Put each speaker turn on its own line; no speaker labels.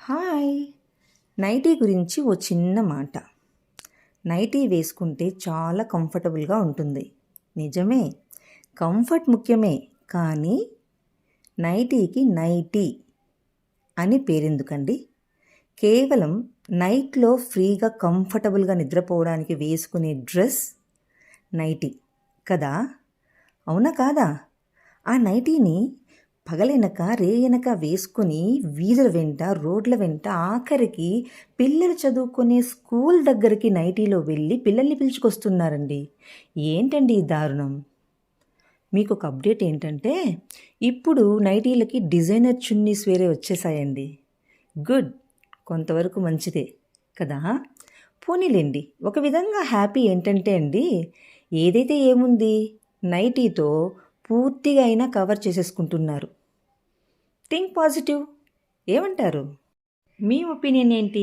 Hi. Nightie గురించి ఓ చిన్న మాట. నైటీ వేసుకుంటే చాలా కంఫర్టబుల్గా ఉంటుంది. నిజమే, కంఫర్ట్ ముఖ్యమే. కానీ నైటీకి నైటీ అని పేరెందుకండి? కేవలం నైట్లో ఫ్రీగా కంఫర్టబుల్గా నిద్రపోవడానికి వేసుకునే డ్రెస్ నైటీ కదా? అవునా కాదా? ఆ నైటీని పగలెనక రేయనక వేసుకొని వీధుల వెంట రోడ్ల వెంట ఆఖరికి పిల్లలు చదువుకునే స్కూల్ దగ్గరికి నైటీలో వెళ్ళి పిల్లల్ని పిలుచుకొస్తున్నారండి. ఏంటండి ఈ దారుణం? మీకు ఒక అప్డేట్ ఏంటంటే ఇప్పుడు నైటీలకి డిజైనర్ చున్నీస్ వేరే వచ్చేసాయండి. గుడ్, కొంతవరకు మంచిదే కదా. పోనీలేండి, ఒక విధంగా హ్యాపీ. ఏంటంటే అండి, ఏదైతే ఏముంది, నైటీతో పూర్తిగా అయినా కవర్ చేసేసుకుంటున్నారు. Think positive. ఏమంటారు? మీ ఒపీనియన్ ఏంటి?